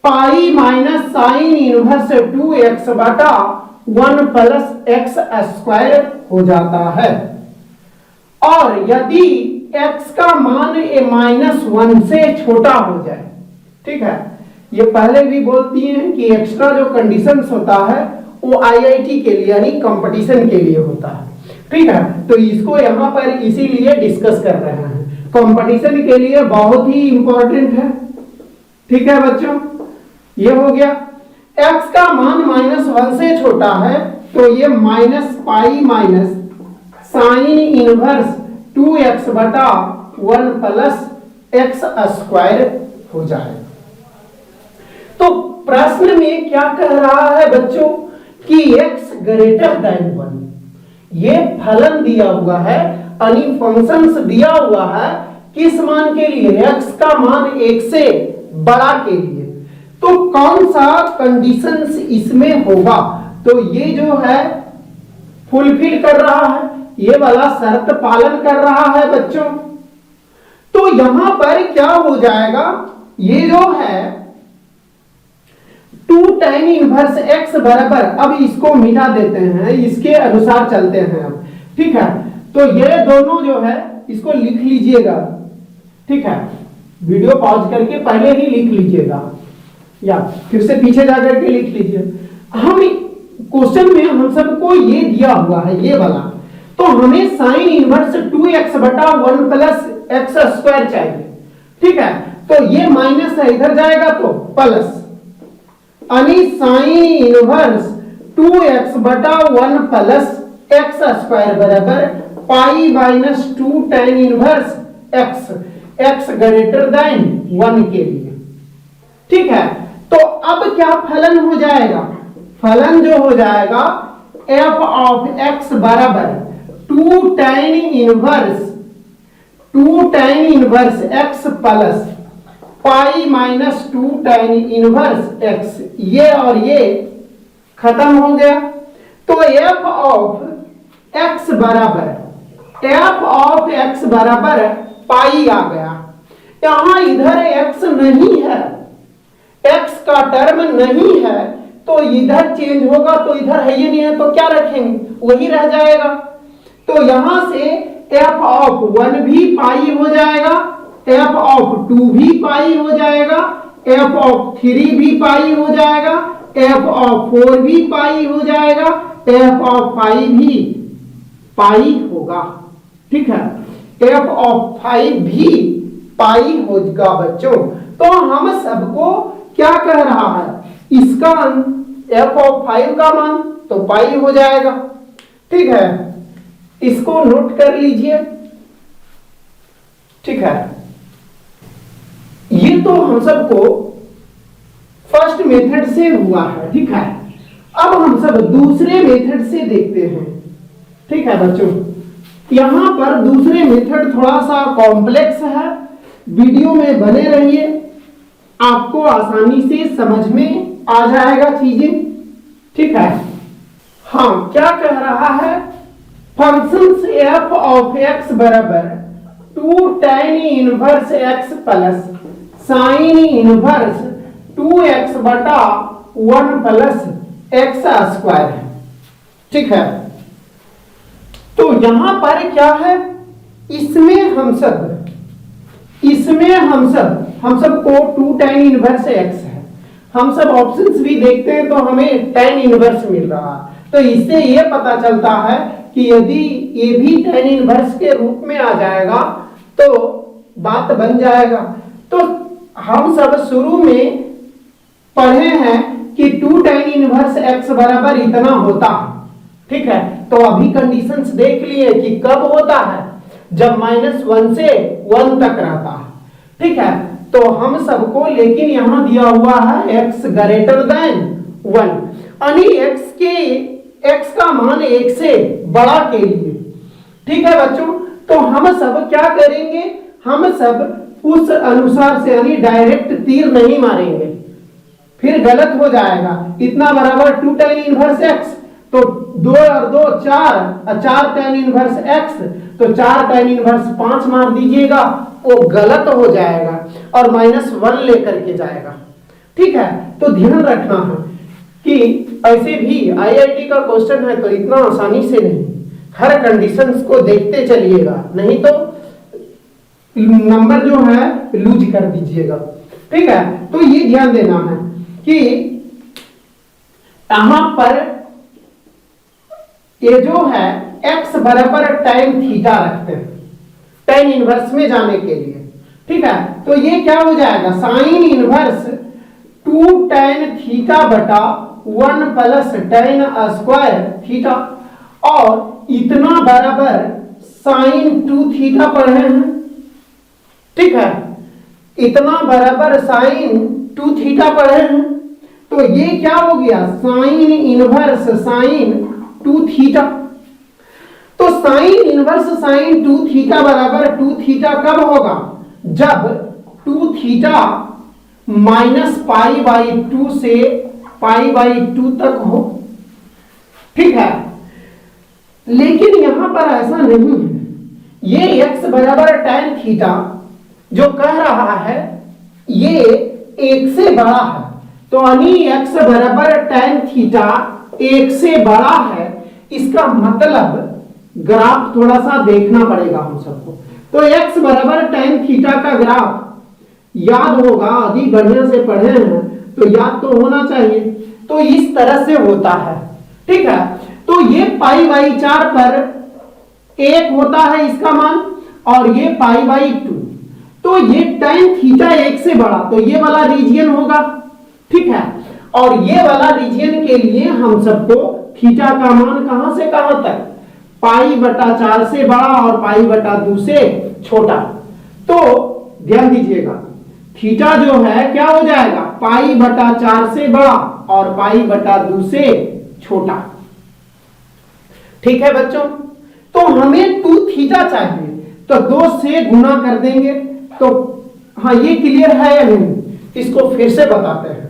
pi minus sine inverse 2x बटा 1 प्लस एक्स स्क्वायर हो जाता है। और यदि x का मान -1 से छोटा हो जाए, ठीक है, ये पहले भी बोलती हैं कि एक्स्ट्रा जो कंडीशंस होता है वो आईआईटी के लिए यानी कंपटीशन के लिए होता है। ठीक है, तो इसको यहां पर इसीलिए डिस्कस कर रहे हैं, कंपटीशन के लिए बहुत ही इंपॉर्टेंट है। ठीक है बच्चों, ये हो गया। x का मान -1 से छोटा है तो ये minus pi minus sine inverse 2x बटा 1 प्लस एक्स स्क्वायर हो जाएगा। तो प्रश्न में क्या कह रहा है बच्चों कि x ग्रेटर देन 1, ये फलन दिया हुआ है यानी फंक्शंस दिया हुआ है किस मान के लिए? x का मान 1 से बड़ा के लिए। तो कौन सा कंडीशंस इसमें होगा? तो ये जो है फुलफिल कर रहा है, ये वाला शर्त पालन कर रहा है बच्चों। तो यहां पर क्या हो जाएगा, ये जो है 2 tan इनवर्स x बराबर, अब इसको मिटा देते हैं, इसके अनुसार चलते हैं अब। ठीक है, तो ये दोनों जो है इसको लिख लीजिएगा। ठीक है, वीडियो पॉज करके पहले ही लिख लीजिएगा या फिर से पीछे जाकर के लिख लीजिए। हम क्वेश्चन में हम सबको ये दिया हुआ है ये वाला, तो हमें साइन इनवर्स 2x बटा 1 प्लस एक्स स्क्वायर चाहिए। ठीक है, तो ये माइनस है, इधर जाएगा तो प्लस, यानी साइन इनवर्स 2x बटा 1 प्लस एक्स स्क्वायर बराबर पाई minus 2 tan inverse x greater than 1 के लिए। ठीक है, तो अब क्या फलन हो जाएगा? फलन जो हो जाएगा f ऑफ x बराबर 2 tan inverse x plus pi minus 2 tan inverse x, ये और ये खत्म हो गया। तो f ऑफ x बराबर पाई आ गया। यहां इधर x नहीं है, x का टर्म नहीं है, तो इधर चेंज होगा, तो इधर है ही नहीं है तो क्या रखेंगे, वही रह जाएगा। तो यहां से f ऑफ 1 भी पाई हो जाएगा, f ऑफ 2 भी पाई हो जाएगा, f ऑफ 3 भी पाई हो जाएगा, f ऑफ 4 भी पाई हो जाएगा, f ऑफ 5 भी पाई होगा। ठीक है, f ऑफ 5 भी पाई होगा बच्चों। तो हम सबको क्या कह रहा है इसका f ऑफ 5 का मान तो पाई हो जाएगा। ठीक है, इसको नोट कर लीजिए। ठीक है, ये तो हम सबको फर्स्ट मेथड से हुआ है। ठीक है, अब हम सब दूसरे मेथड से देखते हैं। ठीक है बच्चों, यहां पर दूसरे मेथड थोड़ा सा कॉम्प्लेक्स है, वीडियो में बने रहिए, आपको आसानी से समझ में आ जाएगा चीजें। ठीक है, हाँ क्या कह रहा है, फंक्शन f ऑफ x बराबर 2 tan inverse x plus sine inverse 2x बटा 1 प्लस x स्क्वायर है। ठीक है, तो यहां पर क्या है, इसमें हम सबको 2 tan इनवर्स x है। हम सब ऑप्शंस भी देखते हैं तो हमें tan इनवर्स मिल रहा है, तो इससे ये पता चलता है कि यदि ये भी tan इनवर्स के रूप में आ जाएगा तो बात बन जाएगा। तो हम सब शुरू में पढ़े हैं कि 2 tan इनवर्स x बराबर इतना होता है। ठीक है, तो अभी कंडीशंस देख लिए कि कब होता है, जब -1 से 1 तक रहता है। ठीक है, तो हम सबको लेकिन यहां दिया हुआ है x ग्रेटर देन 1, यानी x का मान 1 से बड़ा के लिए। ठीक है बच्चों, तो हम सब क्या करेंगे, हम सब उस अनुसार से यानी डायरेक्ट तीर नहीं मारेंगे, फिर गलत हो जाएगा। इतना बराबर 2 tan इनवर्स x, तो 2 और 2 4, 4 tan इनवर्स x, तो 4 tan इनवर्स 5 मार दीजिएगा, वो गलत हो जाएगा और -1 लेकर के जाएगा। ठीक है, तो ध्यान रखना है कि ऐसे भी IIT का क्वेश्चन है तो इतना आसानी से नहीं, हर कंडीशंस को देखते चलिएगा, नहीं तो नंबर जो है लूज कर दीजिएगा। ठीक है, तो ये ध्यान देना है कि यहां पर ये जो है x बराबर tan थीटा रखते हैं tan इनवर्स में जाने के लिए। ठीक है, तो ये क्या हो जाएगा, साइन इनवर्स 2 tan थीटा बटा 1 प्लस tan स्क्वायर थीटा, और इतना बराबर साइन 2 थीटा पढ़े हैं। ठीक है, इतना बराबर साइन 2 थीटा पढ़े हैं, तो ये क्या हो गया, साइन इनवर्स साइन 2 थीटा। तो साइन इनवर्स साइन 2 थीटा बराबर 2 थीटा कब होगा, जब 2 थीटा -π/2 से π/2 तक हो। ठीक है, लेकिन यहां पर ऐसा नहीं है, ये x बराबर tan थीटा जो कह रहा है ये 1 से बड़ा है, तो यानी x बराबर tan थीटा 1 से बड़ा है, इसका मतलब ग्राफ थोड़ा सा देखना पड़ेगा हम सबको। तो x बराबर tan थीटा का ग्राफ याद होगा, अधिक बढ़िया से पढ़े हैं तो याद तो होना चाहिए। तो इस तरह से होता है। ठीक है, तो ये π/4 पर 1 होता है इसका मान, और ये π/2, तो ये tan थीटा 1 से बड़ा, तो ये वाला रीजियन होगा। ठीक है, और ये वाला रीजियन के लिए हम सबको थीटा का मान कहां से कहां तक, π/4 से बड़ा और π/2 से छोटा। तो ध्यान दीजिएगा, थीटा जो है क्या हो जाएगा, π/4 से बड़ा और π/2 से छोटा। ठीक है बच्चों, तो हमें 2 थीटा चाहिए, तो 2 से गुना कर देंगे। तो हाँ, ये क्लियर है या नहीं, इसको फिर से बताते हैं।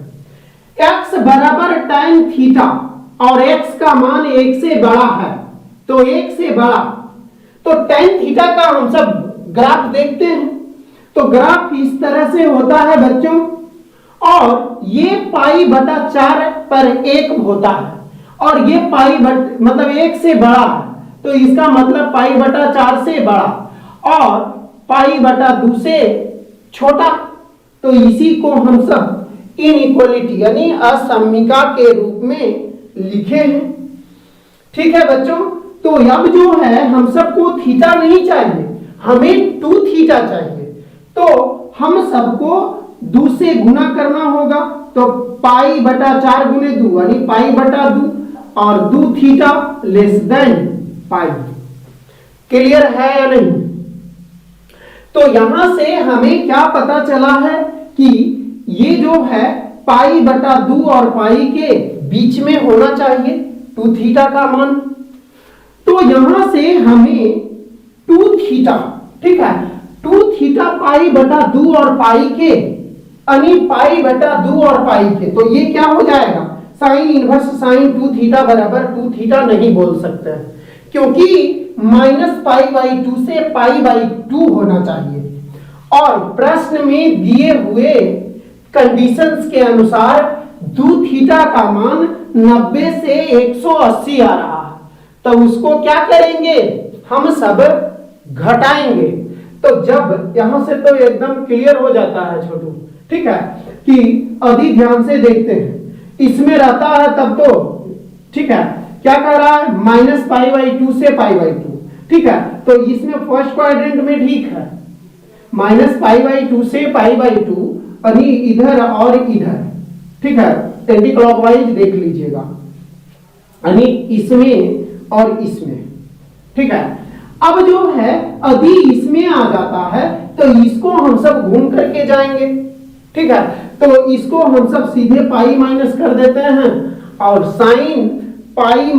x बराबर tan थीटा और x का मान 1 से बड़ा है, तो 1 से बड़ा, तो tan थीटा का हम सब ग्राफ देखते हैं। तो ग्राफ इस तरह से होता है बच्चों, और ये π/4 पर 1 होता है, और ये मतलब 1 से बड़ा है, तो इसका मतलब π/4 से बड़ा और π/2 से छोटा। तो इसी को हम सब इनइक्वालिटी यानी असमिका के रूप में लिखे हैं। ठीक है बच्चों, तो अब जो है हम सबको थीटा नहीं चाहिए, हमें 2 थीटा चाहिए, तो हम सबको 2 से गुना करना होगा, तो पाई बटा 4 गुने 2 यानी पाई बटा 2 और 2 थीटा लेस देन पाई। क्लियर है या नहीं? तो यहां से हमें क्या पता चला है कि ये जो है पाई बटा 2 और पाई के बीच में होना चाहिए 2 थीटा का मान। तो यहां से हमें 2 थीटा, ठीक है, 2 थीटा पाई बटा 2 और पाई के यानी पाई बटा 2 और पाई के, तो ये क्या हो जाएगा साइन इनवर्स साइन 2 थीटा बराबर 2 थीटा नहीं बोल सकते हैं, क्योंकि माइनस पाई बाई 2 से पाई बाई 2 होना चाहिए। और प्रश्न में दिए हुए कंडीशंस के अनुसार 2 थीटा का मान 90 से 180 आ रहा है, तो उसको क्या करेंगे हम सब घटाएंगे। तो जब यहां से तो एकदम क्लियर हो जाता है छोटू, ठीक है, कि अधिक ध्यान से देखते हैं, इसमें रहता है तब तो ठीक है, क्या कह रहा है माइनस पाई बाई 2 से पाई बाई 2, ठीक है, तो इसमें फर्स्ट क्वाड्रेंट में ठीक है माइनस पाई बाई 2 से पाई बाई 2 यानी इधर और इधर, ठीक है, एंटी क्लॉकवाइज देख लीजिएगा यानी इसमें और इसमें, ठीक है। अब जो है अभी इसमें आ जाता है तो इसको हम सब घूम करके जाएंगे, ठीक है, तो इसको हम सब सीधे पाई माइनस कर देते हैं और साइन पाई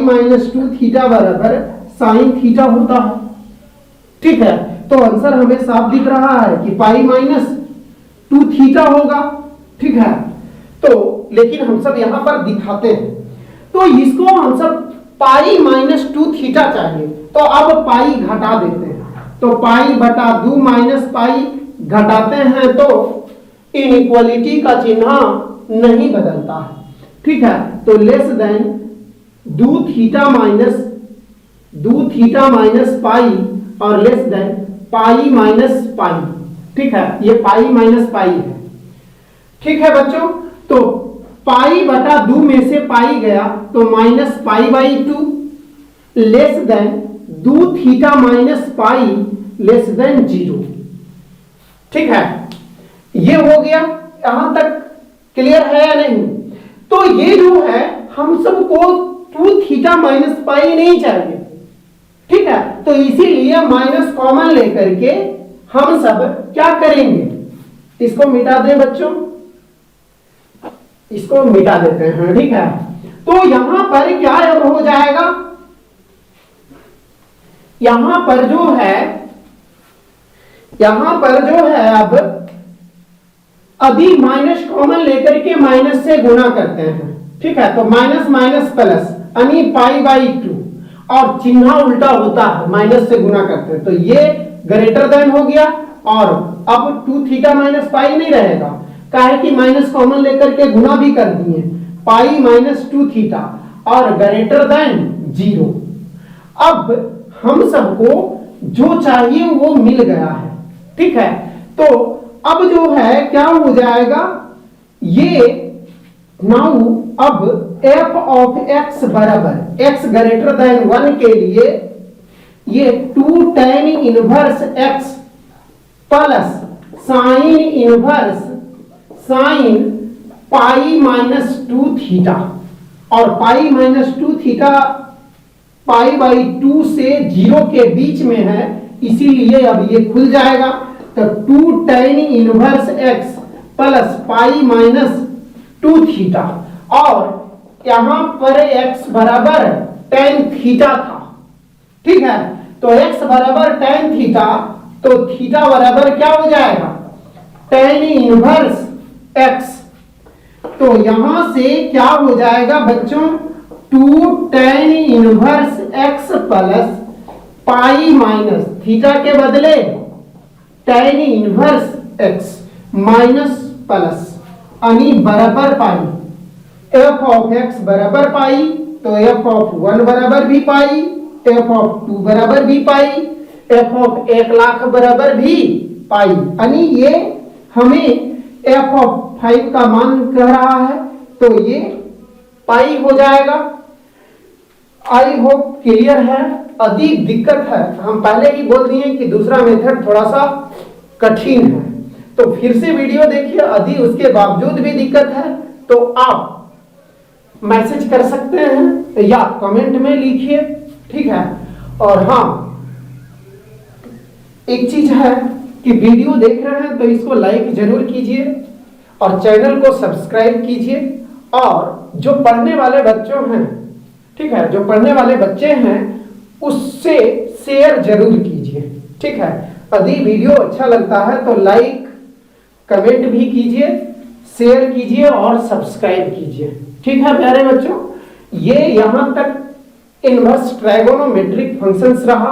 माइनस 2 थीटा बराबर साइन थीटा होता है, ठीक है। तो आंसर हमें साफ दिख रहा है कि पाई माइनस 2 थीटा होगा, ठीक है। तो लेकिन हम सब यहां पर दिखाते हैं, तो इसको हम सब पाई माइनस 2 थीटा चाहिए, तो अब पाई घटा देते हैं, तो पाई बटा 2 माइनस पाई घटाते हैं तो इनइक्वालिटी का चिन्ह नहीं बदलता है, ठीक है। तो less than 2 theta minus pi और less than pi minus pi, ठीक है, ये पाई माइनस पाई है, ठीक है बच्चों। तो पाई बटा 2 में से पाई गया तो minus pi by 2 less than 2 theta minus pi less than 0, ठीक है, ये हो गया। यहां तक क्लियर है या नहीं? तो ये जो है हम सबको 2 थीटा माइनस पाई नहीं चाहिए, ठीक है, तो इसीलिए माइनस कॉमन लेकर के हम सब क्या करेंगे, इसको मिटा दें बच्चों, इसको मिटा देते हैं, ठीक है। तो यहां पर क्या अब हो जाएगा, यहां पर जो है अब अभी माइनस कॉमन लेकर के माइनस से गुना करते हैं, ठीक है, तो माइनस माइनस प्लस यानी पाई बाई 2 और चिन्ह उल्टा होता है, माइनस से गुना करते हैं, तो ये ग्रेटर देन हो गया और अब 2 थीटा माइनस पाई नहीं रहेगा, काहे कि माइनस कॉमन लेकर के गुना भी कर दिए, पाई माइनस 2 थीटा और ग्रेटर देन 0। अब हम सबको जो चाहिए वो मिल गया है, ठीक है। तो अब जो है क्या हो जाएगा, ये नाउ अब f ऑफ x बराबर x ग्रेटर देन 1 के लिए ये 2 tan inverse x plus sine inverse sine pi minus 2 theta, और pi minus 2 theta pi by 2 से 0 के बीच में है, इसीलिए अब ये खुल जाएगा, तो 2 tan inverse x plus pi minus 2 theta, और यहां पर x बराबर tan थीटा था, ठीक है, तो x बराबर tan थीटा, तो थीटा बराबर क्या हो जाएगा tan इनवर्स x, तो यहां से क्या हो जाएगा बच्चों 2 tan inverse x plus pi minus theta के बदले tan inverse x minus plus यानी बराबर पाई, f ऑफ x बराबर पाई, तो f ऑफ 1 बराबर भी पाई, f ऑफ 2 बराबर भी पाई, f ऑफ 1 लाख बराबर भी पाई, यानी ये हमें f ऑफ 5 का मान कह रहा है, तो ये पाई हो जाएगा। आई होप क्लियर है। अधिक दिक्कत है, हम पहले ही बोल दिए कि दूसरा मेथड थोड़ा सा कठिन है, तो फिर से वीडियो देखिए, यदि उसके बावजूद भी दिक्कत है तो आप मैसेज कर सकते हैं या कमेंट में लिखिए, ठीक है। और हाँ, एक चीज है कि वीडियो देख रहे हैं तो इसको लाइक जरूर कीजिए और चैनल को सब्सक्राइब कीजिए। और जो पढ़ने वाले बच्चों हैं, ठीक है, जो पढ़ने वाले बच्चे हैं उससे शेयर जरूर कीजिए, ठीक है। यदि वीडियो अच्छा लगता है तो लाइक कमेंट भी कीजिए, शेयर कीजिए और सब्सक्राइब कीजिए, ठीक है प्यारे बच्चों। ये यहां तक इनवर्स ट्रायगोनोमेट्रिक फंक्शंस रहा।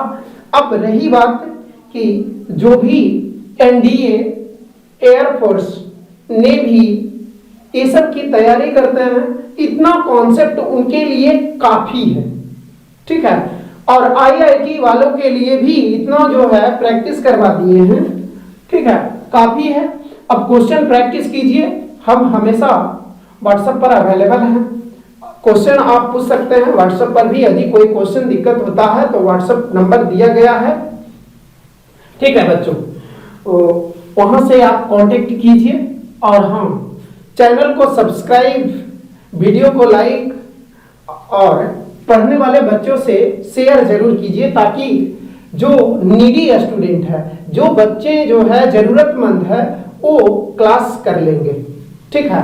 अब रही बात कि जो भी एनडीए, एयरफोर्स, नेवी ये सब की तैयारी करते हैं, इतना कॉन्सेप्ट उनके लिए काफी है, ठीक है। और आईआईटी वालों के लिए भी इतना जो है प्रैक्टिस करवा दिए हैं, ठीक है, काफी है। अब क्वेश्चन प्रैक्टिस कीजिए, हम हमेशा व्हाट्सएप पर अवेलेबल हैं, क्वेश्चन आप पूछ सकते हैं व्हाट्सएप पर भी। यदि कोई क्वेश्चन दिक्कत होता है तो व्हाट्सएप नंबर दिया गया है, ठीक है बच्चों, वहां से आप कांटेक्ट कीजिए। और हाँ, चैनल को सब्सक्राइब, वीडियो को लाइक और पढ़ने वाले बच्चों से शेयर जरूर कीजिए, ताकि जो नीडी स्टूडेंट है, जो बच्चे जो है जरूरतमंद है, वो क्लास कर लेंगे, ठीक है।